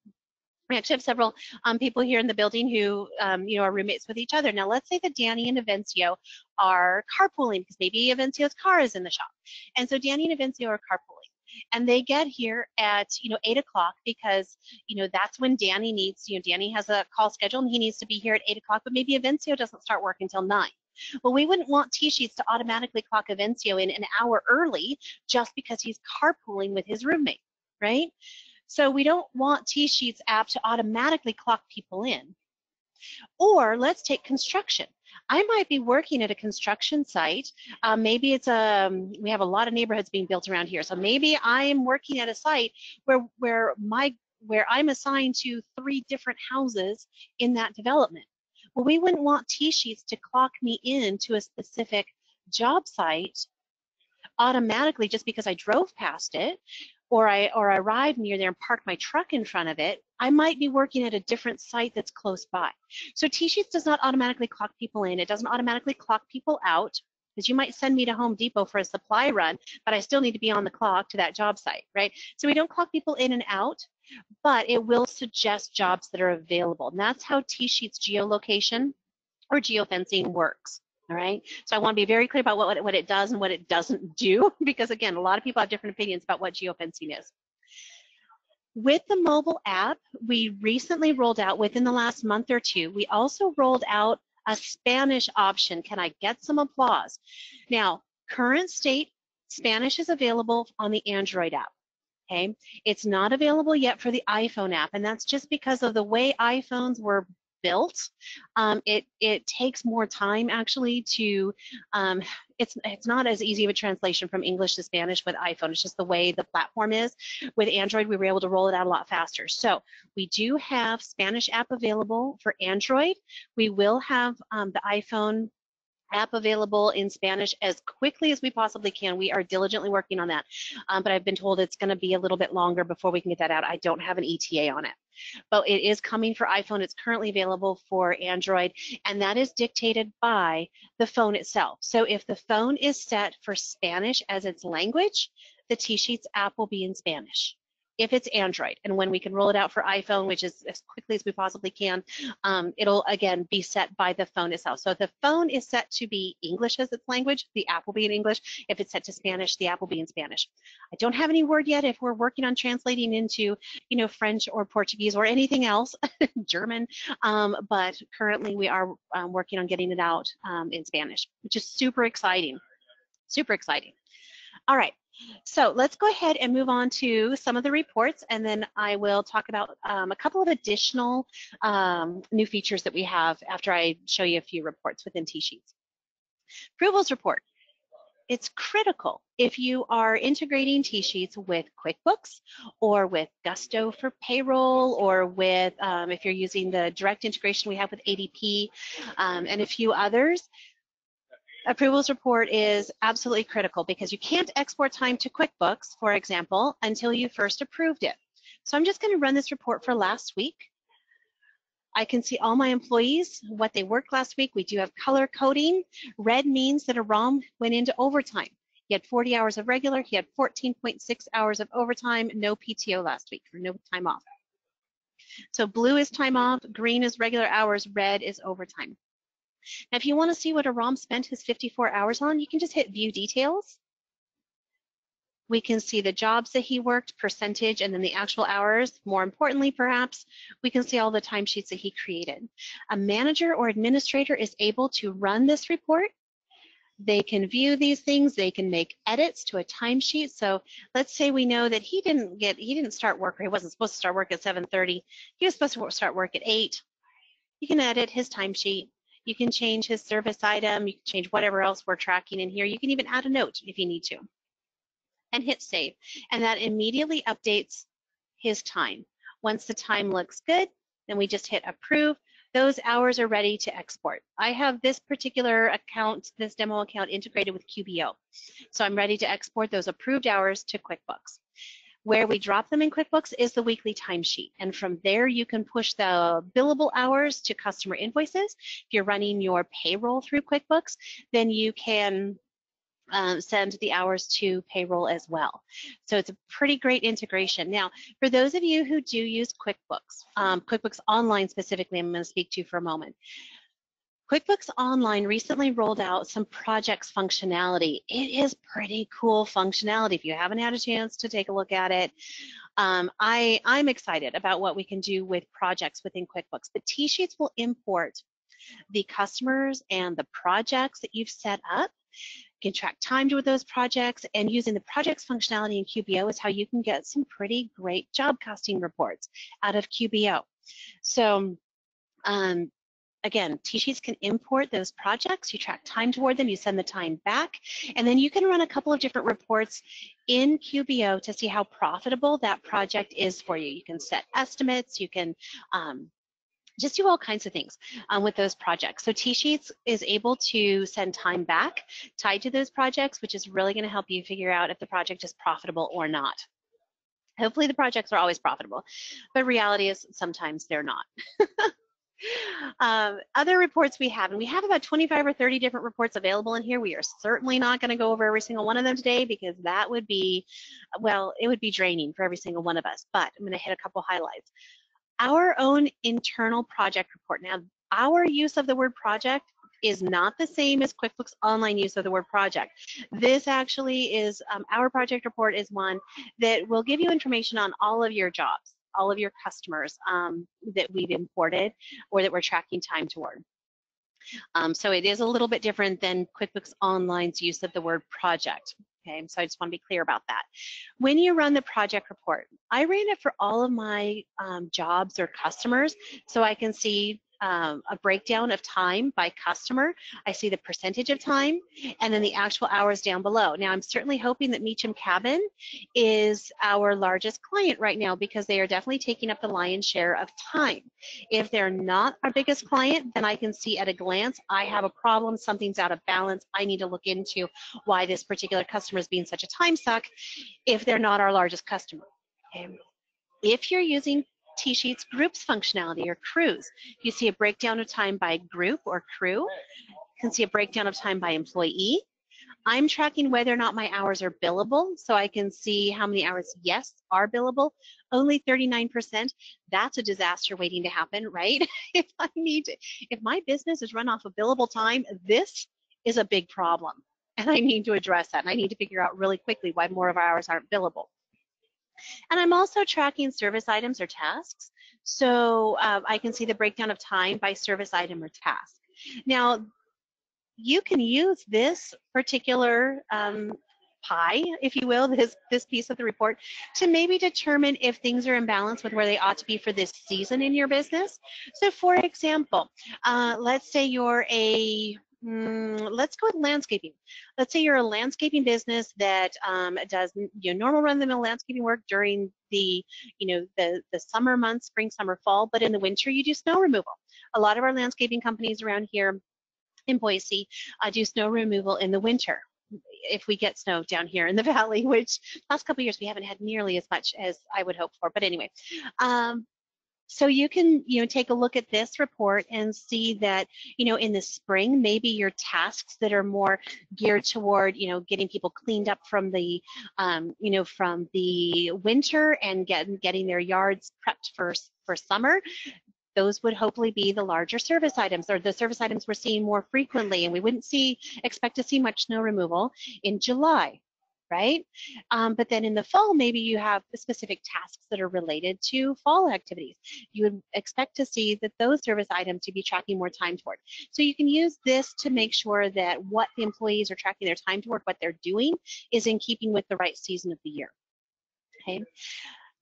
We actually have several people here in the building who, are roommates with each other. Now, let's say that Danny and Evencio are carpooling, because maybe Evencio's car is in the shop. And so Danny and Evencio are carpooling. And they get here at, 8 o'clock, because, that's when Danny needs, Danny has a call scheduled and he needs to be here at 8 o'clock, but maybe Evencio doesn't start work until 9. Well, we wouldn't want TSheets to automatically clock Evencio in an hour early just because he's carpooling with his roommate, right? So we don't want TSheets app to automatically clock people in. Or let's take construction. I might be working at a construction site. Maybe it's we have a lot of neighborhoods being built around here. So maybe I'm working at a site where I'm assigned to 3 different houses in that development. Well, we wouldn't want TSheets to clock me in to a specific job site automatically just because I drove past it, or I arrived near there and parked my truck in front of it. I might be working at a different site that's close by. So TSheets does not automatically clock people in. It doesn't automatically clock people out, because you might send me to Home Depot for a supply run, but I still need to be on the clock to that job site, right? So we don't clock people in and out, but it will suggest jobs that are available. And that's how TSheets geolocation or geofencing works. All right, so I want to be very clear about what it does and what it doesn't do, because again, a lot of people have different opinions about what geofencing is. With the mobile app, we recently rolled out, within the last month or 2, we also rolled out a Spanish option. Can I get some applause? Now, current state, Spanish is available on the Android app. Okay, it's not available yet for the iPhone app, and that's just because of the way iPhones were built. It takes more time actually to, it's not as easy of a translation from English to Spanish with iPhone. It's just the way the platform is. With Android, we were able to roll it out a lot faster. So we do have Spanish app available for Android. We will have the iPhone app available in Spanish as quickly as we possibly can. We are diligently working on that, but I've been told it's going to be a little bit longer before we can get that out. I don't have an ETA on it, but it is coming for iPhone. It's currently available for Android, and that is dictated by the phone itself. So if the phone is set for Spanish as its language, the TSheets app will be in Spanish. If it's Android, and when we can roll it out for iPhone, which is as quickly as we possibly can, it'll again be set by the phone itself. So if the phone is set to be English as its language, the app will be in English. If it's set to Spanish, the app will be in Spanish. I don't have any word yet if we're working on translating into, French or Portuguese or anything else, German, but currently we are working on getting it out in Spanish, which is super exciting, super exciting. All right, so let's go ahead and move on to some of the reports, and then I will talk about a couple of additional new features that we have after I show you a few reports within TSheets. Approvals report. It's critical if you are integrating TSheets with QuickBooks or with Gusto for payroll, or with if you're using the direct integration we have with ADP and a few others. Approvals report is absolutely critical because you can't export time to QuickBooks, for example, until you first approved it. So I'm just going to run this report for last week. I can see all my employees, what they worked last week. We do have color coding. Red means that a ROM went into overtime. He had 40 hours of regular. He had 14.6 hours of overtime, no PTO last week, or no time off. So blue is time off, green is regular hours, red is overtime. Now, if you want to see what a ROM spent his 54 hours on, you can just hit View Details. We can see the jobs that he worked, percentage, and then the actual hours. More importantly, perhaps, we can see all the timesheets that he created. A manager or administrator is able to run this report. They can view these things. They can make edits to a timesheet. So let's say we know that he didn't start work, or he wasn't supposed to start work at 7:30. He was supposed to start work at 8. You can edit his timesheet. You can change his service item. You can change whatever else we're tracking in here. You can even add a note if you need to, and hit save. And that immediately updates his time. Once the time looks good, then we just hit approve. Those hours are ready to export. I have this particular account, this demo account, integrated with QBO. So I'm ready to export those approved hours to QuickBooks. Where we drop them in QuickBooks is the weekly timesheet. And from there, you can push the billable hours to customer invoices. If you're running your payroll through QuickBooks, then you can send the hours to payroll as well. So it's a pretty great integration. Now, for those of you who do use QuickBooks, QuickBooks Online specifically, I'm going to speak to for a moment. QuickBooks Online recently rolled out some projects functionality. It is pretty cool functionality. If you haven't had a chance to take a look at it, I'm excited about what we can do with projects within QuickBooks. But TSheets will import the customers and the projects that you've set up. You can track time to those projects, and using the projects functionality in QBO is how you can get some pretty great job costing reports out of QBO. So again, TSheets can import those projects, you track time toward them, you send the time back, and then you can run a couple of different reports in QBO to see how profitable that project is for you. You can set estimates, you can just do all kinds of things with those projects. So TSheets is able to send time back tied to those projects, which is really going to help you figure out if the project is profitable or not. Hopefully the projects are always profitable, but reality is sometimes they're not. Other reports we have, and we have about 25 or 30 different reports available in here. We are certainly not going to go over every single one of them today because that would be, well, it would be draining for every single one of us, but I'm going to hit a couple highlights. Our own internal project report. Now, our use of the word project is not the same as QuickBooks Online use of the word project. This actually is, our project report is one that will give you information on all of your jobs, all of your customers that we've imported or that we're tracking time toward. So it is a little bit different than QuickBooks Online's use of the word project. Okay, so I just want to be clear about that. When you run the project report, I ran it for all of my jobs or customers, so I can see a breakdown of time by customer. I see the percentage of time and then the actual hours down below. Now, I'm certainly hoping that Meacham Cabin is our largest client right now because they are definitely taking up the lion's share of time. If they're not our biggest client, then I can see at a glance, I have a problem, something's out of balance, I need to look into why this particular customer is being such a time suck if they're not our largest customer. Okay. If you're using TSheets groups functionality or crews, you see a breakdown of time by group or crew. You can see a breakdown of time by employee. I'm tracking whether or not my hours are billable, so I can see how many hours, yes, are billable. Only 39%. That's a disaster waiting to happen, right? If my business is run off of billable time, this is a big problem, and I need to address that. And I need to figure out really quickly why more of our hours aren't billable. And I'm also tracking service items or tasks, so I can see the breakdown of time by service item or task. Now, you can use this particular pie, if you will, this piece of the report, to maybe determine if things are in balance with where they ought to be for this season in your business. So, for example, let's say you're let's go with landscaping. Let's say you're a landscaping business that does normal run-of-the-mill landscaping work during the the summer months, spring, summer, fall, but in the winter you do snow removal. A lot of our landscaping companies around here in Boise do snow removal in the winter. If we get snow down here in the valley, which last couple of years we haven't had nearly as much as I would hope for. But anyway, so you can take a look at this report and see that in the spring maybe your tasks that are more geared toward getting people cleaned up from the from the winter and getting their yards prepped for summer. Those would hopefully be the larger service items, or the service items we're seeing more frequently, and we wouldn't expect to see much snow removal in July, right? But then in the fall, maybe you have specific tasks that are related to fall activities. You would expect to see that those service items to be tracking more time toward. So you can use this to make sure that what the employees are tracking their time toward, what they're doing, is in keeping with the right season of the year. Okay.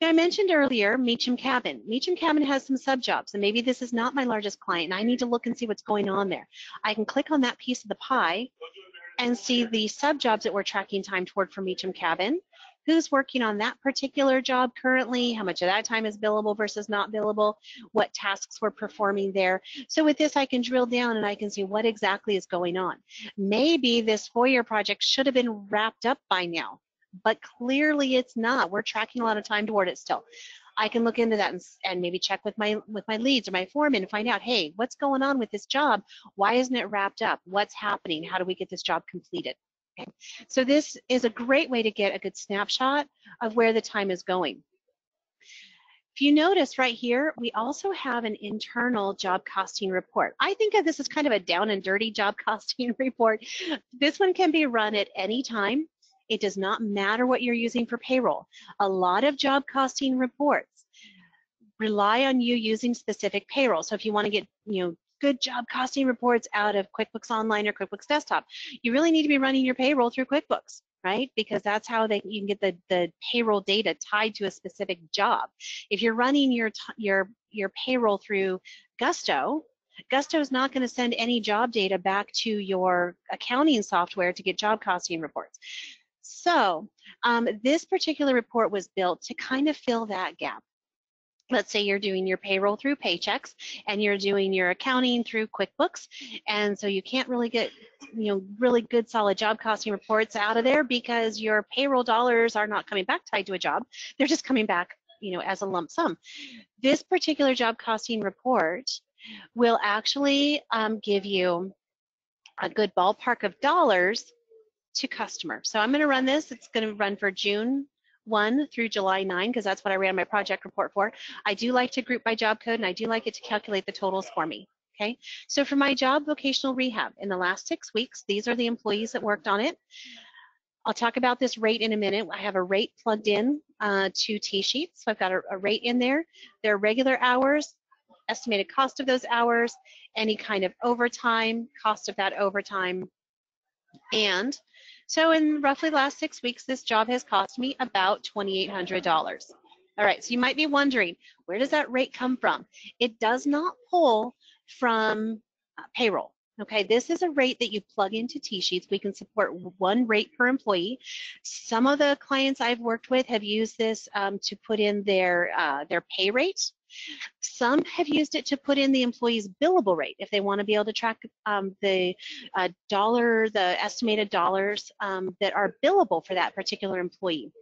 Now, I mentioned earlier Meacham Cabin. Meacham Cabin has some sub-jobs, and maybe this is not my largest client, and I need to look and see what's going on there. I can click on that piece of the pie and see the sub-jobs that we're tracking time toward for Meacham Cabin, who's working on that particular job currently, how much of that time is billable versus not billable, what tasks we're performing there. So with this, I can drill down and I can see what exactly is going on. Maybe this foyer project should have been wrapped up by now, but clearly it's not. We're tracking a lot of time toward it still. I can look into that and maybe check with my leads or my foreman and find out, hey, what's going on with this job? Why isn't it wrapped up? What's happening? How do we get this job completed? Okay. So this is a great way to get a good snapshot of where the time is going. If you notice right here, we also have an internal job costing report. I think of this as kind of a down and dirty job costing report. This one can be run at any time. It does not matter what you're using for payroll. A lot of job costing reports rely on you using specific payroll. So if you want to get good job costing reports out of QuickBooks Online or QuickBooks Desktop, you really need to be running your payroll through QuickBooks, right? Because that's how you can get the payroll data tied to a specific job. If you're running your payroll through Gusto, Gusto is not going to send any job data back to your accounting software to get job costing reports. So this particular report was built to kind of fill that gap. Let's say you're doing your payroll through Paychex and you're doing your accounting through QuickBooks, and so you can't really get really good solid job costing reports out of there because your payroll dollars are not coming back tied to a job. They're just coming back as a lump sum. This particular job costing report will actually give you a good ballpark of dollars to customer. So I'm going to run this. It's going to run for June 1 through July 9 because that's what I ran my project report for. I do like to group by job code, and I do like it to calculate the totals for me. Okay, so for my job vocational rehab, in the last 6 weeks, these are the employees that worked on it. I'll talk about this rate in a minute. I have a rate plugged in to TSheets, so I've got a rate in there. There are regular hours, estimated cost of those hours, any kind of overtime, cost of that overtime, and so in roughly the last 6 weeks, this job has cost me about $2,800. All right, so you might be wondering, where does that rate come from? It does not pull from payroll. Okay, this is a rate that you plug into TSheets. We can support one rate per employee. Some of the clients I've worked with have used this to put in their pay rate. Some have used it to put in the employee's billable rate if they want to be able to track the estimated dollars that are billable for that particular employee.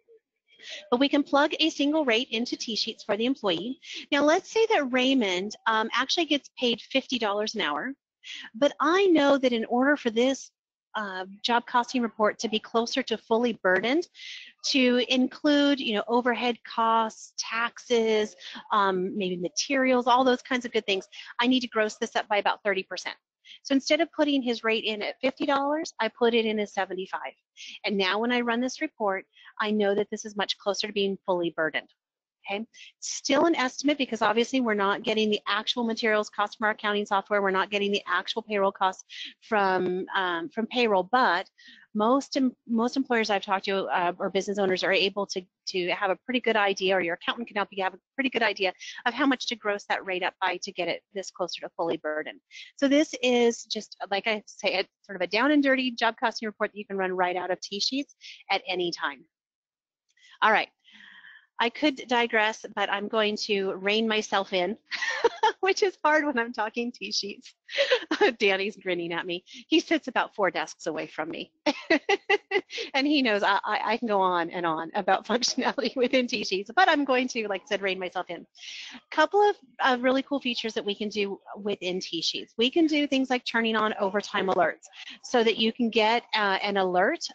But we can plug a single rate into TSheets for the employee. Now, let's say that Raymond actually gets paid $50 an hour, but I know that in order for this job costing report to be closer to fully burdened, to include, overhead costs, taxes, maybe materials, all those kinds of good things, I need to gross this up by about 30%. So instead of putting his rate in at $50, I put it in at $75. And now when I run this report, I know that this is much closer to being fully burdened. Okay, still an estimate because obviously we're not getting the actual materials cost from our accounting software. We're not getting the actual payroll costs from payroll, but most employers I've talked to or business owners are able to have a pretty good idea, or your accountant can help you have a pretty good idea of how much to gross that rate up by to get it this closer to fully burdened. So this is just, like I say, it's sort of a down and dirty job costing report that you can run right out of TSheets at any time. All right. I could digress, but I'm going to rein myself in, which is hard when I'm talking TSheets. Danny's grinning at me. He sits about 4 desks away from me. And he knows I can go on and on about functionality within TSheets, but I'm going to, like I said, rein myself in. A couple of really cool features that we can do within TSheets. We can do things like turning on overtime alerts so that you can get an alert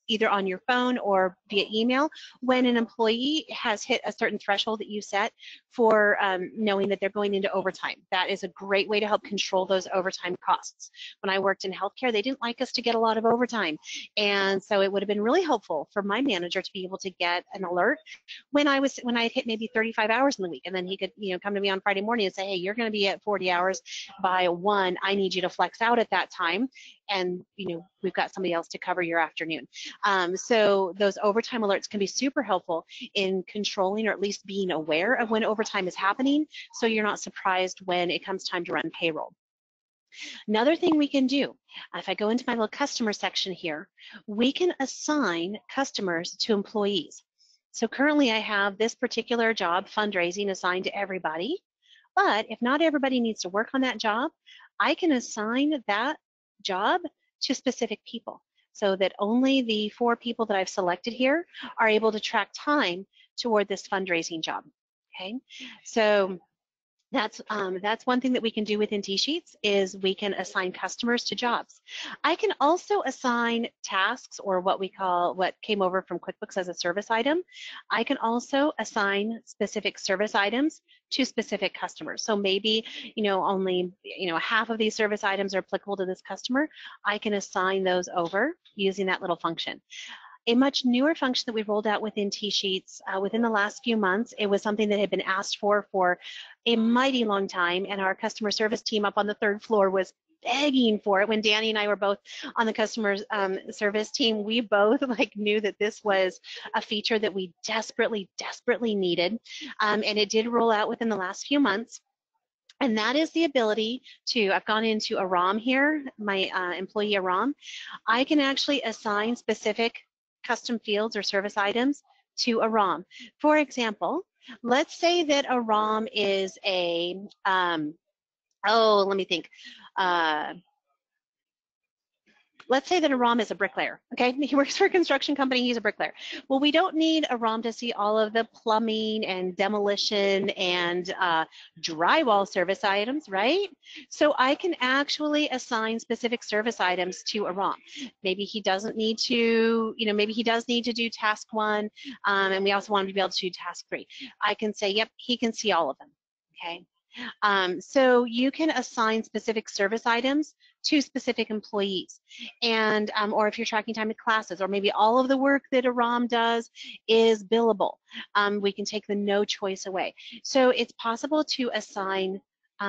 either on your phone or via email when an employee has hit a certain threshold that you set for knowing that they're going into overtime. That is a great way to help control those overtime costs. When I worked in healthcare, they didn't like us to get a lot of overtime. And so it would have been really helpful for my manager to be able to get an alert when I had hit maybe 35 hours in the week. And then he could, come to me on Friday morning and say, hey, you're going to be at 40 hours by 1. I need you to flex out at that time. And, we've got somebody else to cover your afternoon. So those overtime alerts can be super helpful in controlling or at least being aware of when overtime is happening, so you're not surprised when it comes time to run payroll. Another thing we can do, if I go into my little customer section here, we can assign customers to employees. So currently I have this particular job, fundraising, assigned to everybody, but if not everybody needs to work on that job, I can assign that job to specific people so that only the 4 people that I've selected here are able to track time toward this fundraising job. Okay, so that's one thing that we can do within TSheets is we can assign customers to jobs. I can also assign tasks, or what came over from QuickBooks as a service item. I can also assign specific service items to specific customers. So maybe, only, half of these service items are applicable to this customer. I can assign those over using that little function. A much newer function that we rolled out within TSheets within the last few months. It was something that had been asked for a mighty long time, and our customer service team up on the 3rd floor was begging for it. When Danny and I were both on the customer service team, we both knew that this was a feature that we desperately needed, and it did roll out within the last few months. And that is the ability to, I've gone into Aram here, my employee Aram. I can actually assign specific custom fields or service items to Aram. For example, let's say that Aram is a, let me think. Let's say that Aram is a bricklayer, okay? He works for a construction company, he's a bricklayer. Well, we don't need Aram to see all of the plumbing and demolition and drywall service items, right? So I can actually assign specific service items to Aram. Maybe he doesn't need to, maybe he does need to do task 1, and we also want him to be able to do task 3. I can say, yep, he can see all of them, okay? So you can assign specific service items to specific employees, and or if you're tracking time in classes, or maybe all of the work that Aram does is billable, we can take the no choice away. So it's possible to assign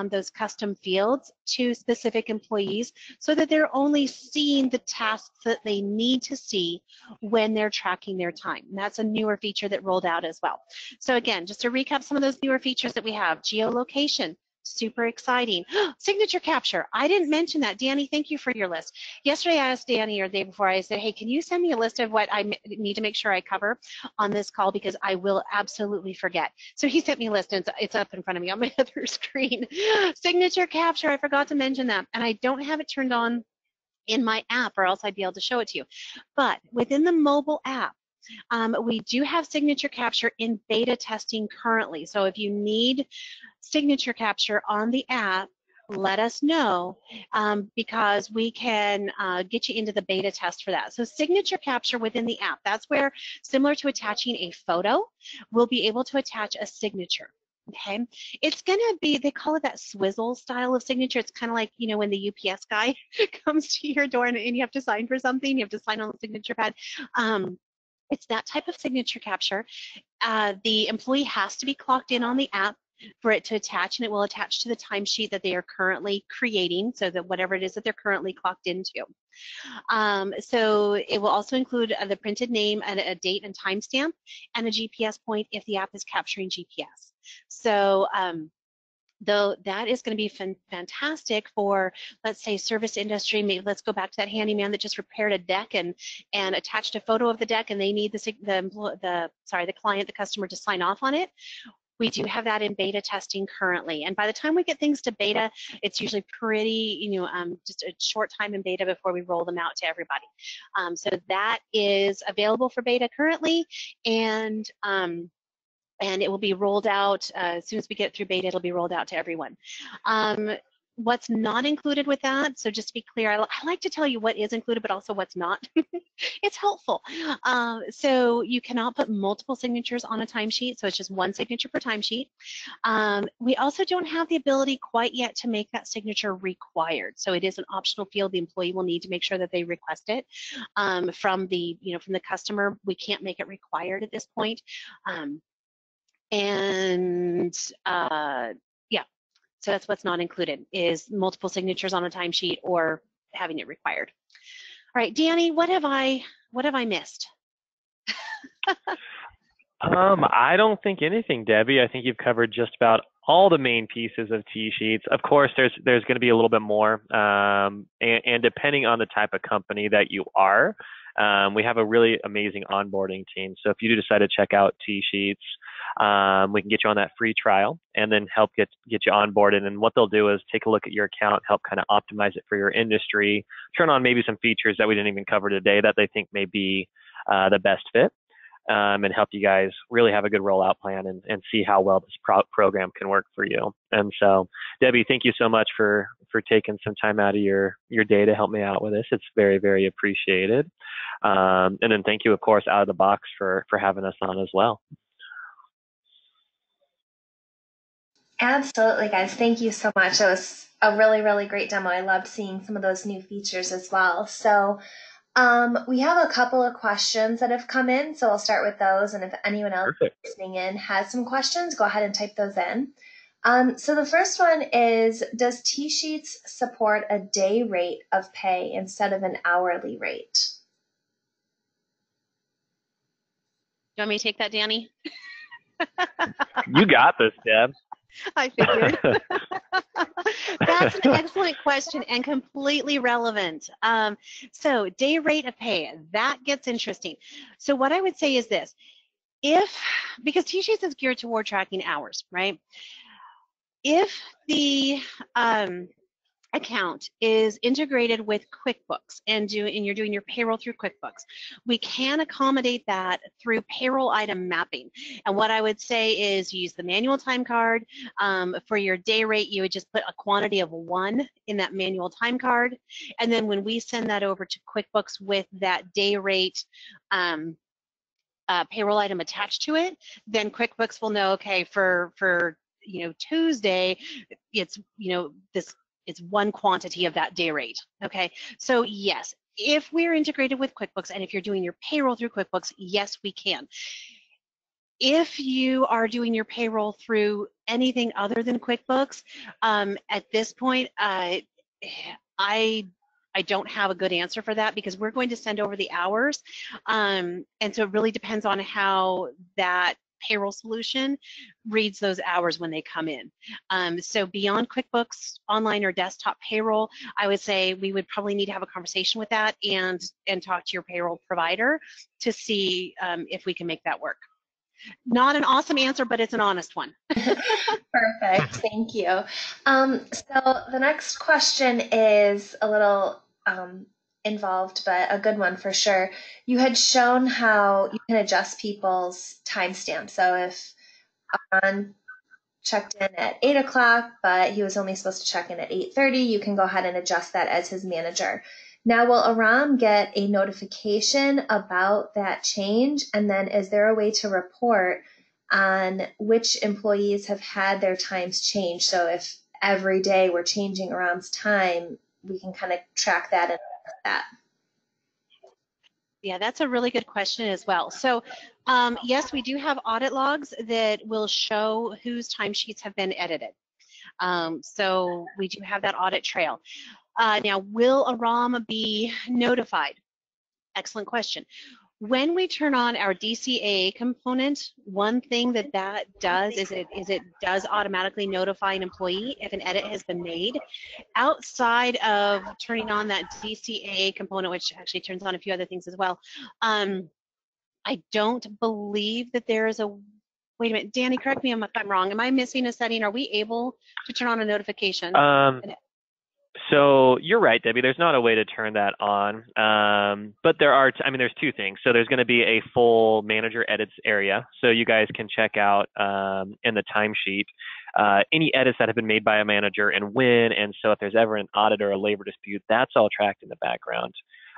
those custom fields to specific employees so that they're only seeing the tasks that they need to see when they're tracking their time. And that's a newer feature that rolled out as well. So again, just to recap some of those newer features that we have: geolocation, Super exciting. Signature capture. I didn't mention that. Danny, thank you for your list. Yesterday I asked Danny, or the day before, I said, hey, can you send me a list of what I need to make sure I cover on this call, because I will absolutely forget. So he sent me a list, and it's up in front of me on my other screen. Signature capture, I forgot to mention that. And I don't have it turned on in my app, or else I'd be able to show it to you. But within the mobile app, we do have signature capture in beta testing currently. So if you need signature capture on the app, let us know, because we can get you into the beta test for that. So signature capture within the app, that's where, similar to attaching a photo, we'll be able to attach a signature. Okay, it's gonna be, they call it that swizzle style of signature. It's kind of like, you know, when the UPS guy comes to your door and you have to sign for something, you have to sign on the signature pad. It's that type of signature capture. The employee has to be clocked in on the app for it to attach, and it will attach to the timesheet that they are currently creating, so that whatever it is that they're currently clocked into. So it will also include the printed name and a date and timestamp, and a GPS point if the app is capturing GPS. So though that is going to be fantastic for, let's say, service industry. Maybe let's go back to that handyman that just repaired a deck and attached a photo of the deck, and they need the client, the customer, to sign off on it. We do have that in beta testing currently, and by the time we get things to beta, it's usually pretty, just a short time in beta before we roll them out to everybody. So that is available for beta currently, and it will be rolled out as soon as we get through beta. It'll be rolled out to everyone. What's not included with that, so just to be clear, I like to tell you what is included, but also what's not. It's helpful. So you cannot put multiple signatures on a timesheet, so it's just one signature per timesheet. We also don't have the ability quite yet to make that signature required, so it is an optional field. The employee will need to make sure that they request it from the customer. We can't make it required at this point. Yeah, so that's what's not included, is multiple signatures on a timesheet or having it required. All right, Danny, what have I missed? I don't think anything, Debbie. I think you've covered just about all the main pieces of TSheets. Of course, there's going to be a little bit more, and depending on the type of company that you are, we have a really amazing onboarding team. So if you do decide to check out TSheets, we can get you on that free trial and then help get you onboarded. And what they'll do is take a look at your account, help kind of optimize it for your industry, turn on maybe some features that we didn't even cover today that they think may be the best fit. And help you guys really have a good rollout plan and see how well this program can work for you. And so, Debbie, thank you so much for taking some time out of your day to help me out with this. It's very, very appreciated. And then thank you, of course, Out of the Box for having us on as well. Absolutely, guys. Thank you so much. It was a really, really great demo. I loved seeing some of those new features as well. So we have a couple of questions that have come in, so I'll start with those. And if anyone else listening in has some questions, go ahead and type those in. So the first one is, does TSheets support a day rate of pay instead of an hourly rate? You want me to take that, Danny? You got this, Deb. I figured. That's an excellent question and completely relevant. So day rate of pay, that gets interesting. So what I would say is this: because TSheets is geared toward tracking hours, right? If the account is integrated with QuickBooks and you're doing your payroll through QuickBooks, we can accommodate that through payroll item mapping. And what I would say is use the manual time card. For your day rate, you would just put a quantity of 1 in that manual time card. And then when we send that over to QuickBooks with that day rate payroll item attached to it, then QuickBooks will know, okay, for Tuesday, it's this. It's 1 quantity of that day rate, okay? So yes, if we're integrated with QuickBooks and if you're doing your payroll through QuickBooks, yes, we can. If you are doing your payroll through anything other than QuickBooks, at this point, I don't have a good answer for that, because we're going to send over the hours, and so it really depends on how that payroll solution reads those hours when they come in. So beyond QuickBooks Online or desktop payroll, I would say we would probably need to have a conversation with that and talk to your payroll provider to see if we can make that work. Not an awesome answer, but it's an honest one. Perfect. Thank you. So the next question is a little involved, but a good one for sure. You had shown how you can adjust people's timestamps. So if Ron checked in at 8 o'clock, but he was only supposed to check in at 8:30, you can go ahead and adjust that as his manager. Now, will Aram get a notification about that change? And then is there a way to report on which employees have had their times changed? So if every day we're changing Aram's time, we can kind of track that and that. Yeah, that's a really good question as well. So yes, we do have audit logs that will show whose timesheets have been edited. So we do have that audit trail. Now, will Aram be notified? Excellent question. When we turn on our DCA component, one thing that does is it does automatically notify an employee if an edit has been made. Outside of turning on that DCA component, which actually turns on a few other things as well, I don't believe that there is a, wait a minute, Danny, correct me if I'm wrong. Am I missing a setting? Are we able to turn on a notification? So you're right, Debbie. There's not a way to turn that on, but there are. I mean, there's two things. So there's going to be a full manager edits area, so you guys can check out in the timesheet any edits that have been made by a manager and when. And so if there's ever an audit or a labor dispute, that's all tracked in the background.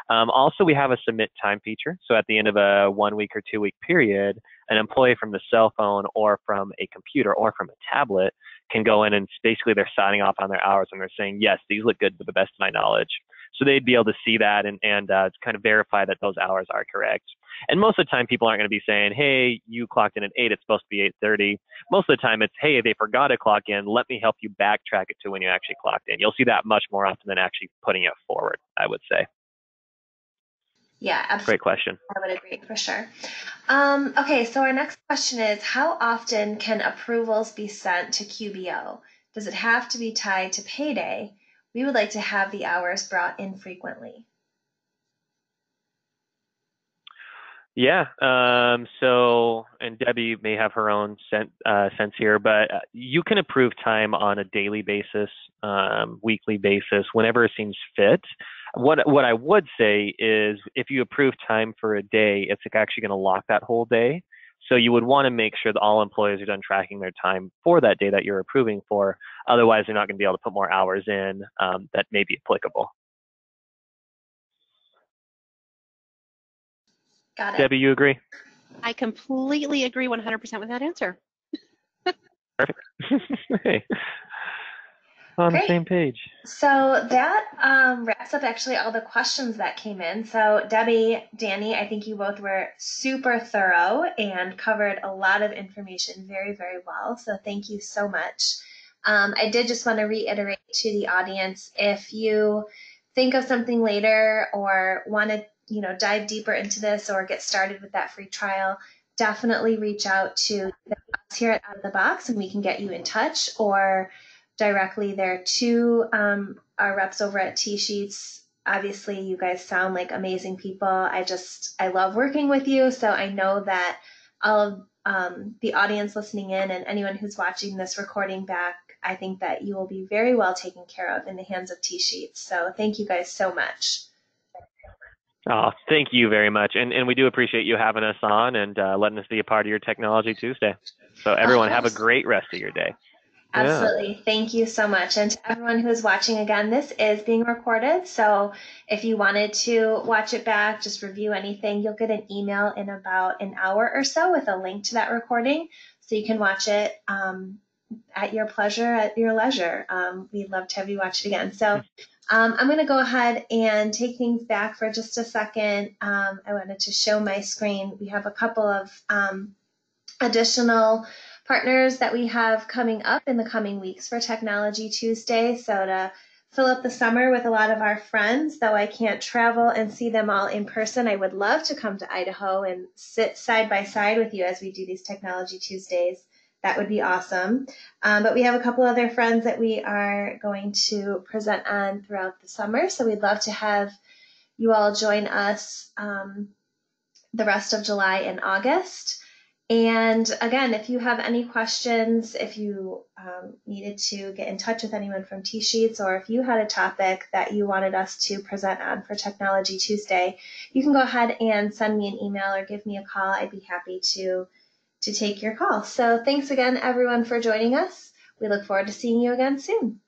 Also, we have a submit time feature. So at the end of a 1 week or 2 week period, an employee from the cell phone or from a computer or from a tablet can go in and basically they're signing off on their hours and they're saying, yes, these look good to the best of my knowledge. So they'd be able to see that and kind of verify that those hours are correct. And most of the time, people aren't going to be saying, hey, you clocked in at 8, it's supposed to be 8:30. Most of the time, it's, hey, they forgot to clock in. Let me help you backtrack it to when you actually clocked in. You'll see that much more often than actually putting it forward, I would say. Yeah, absolutely. Great question. I would agree for sure. Okay, so our next question is, how often can approvals be sent to QBO? Does it have to be tied to payday? We would like to have the hours brought in frequently. Yeah. So, and Debbie may have her own sense here, but you can approve time on a daily basis, weekly basis, whenever it seems fit. What I would say is if you approve time for a day, it's actually going to lock that whole day. So you would want to make sure that all employees are done tracking their time for that day that you're approving for. Otherwise, they're not going to be able to put more hours in that may be applicable. Got it. Debbie, you agree? I completely agree 100% with that answer. Perfect. Hey. On Great. the same page. So that wraps up actually all the questions that came in. So Debbie, Danny, I think you both were super thorough and covered a lot of information very, very well. So thank you so much. I did just want to reiterate to the audience, if you think of something later or want to dive deeper into this or get started with that free trial, definitely reach out to us here at Out of the Box and we can get you in touch, or directly there to our reps over at TSheets. Obviously, you guys sound like amazing people. I love working with you. So I know that all of the audience listening in and anyone who's watching this recording back, I think that you will be very well taken care of in the hands of TSheets. So thank you guys so much. Oh, thank you very much. And we do appreciate you having us on and letting us be a part of your Technology Tuesday. So everyone have a great rest of your day. Absolutely. Yeah. Thank you so much. And to everyone who is watching again, this is being recorded. So if you wanted to watch it back, just review anything, you'll get an email in about an hour or so with a link to that recording. So you can watch it at your pleasure, at your leisure. We'd love to have you watch it again. So I'm going to go ahead and take things back for just a second. I wanted to show my screen. We have a couple of additional partners that we have coming up in the coming weeks for Technology Tuesday. So to fill up the summer with a lot of our friends. Though I can't travel and see them all in person, I would love to come to Idaho and sit side by side with you as we do these Technology Tuesdays. That would be awesome. But we have a couple other friends that we are going to present on throughout the summer. So we'd love to have you all join us the rest of July and August. And again, if you have any questions, if you needed to get in touch with anyone from TSheets, or if you had a topic that you wanted us to present on for Technology Tuesday, you can go ahead and send me an email or give me a call. I'd be happy to take your call. So thanks again, everyone, for joining us. We look forward to seeing you again soon.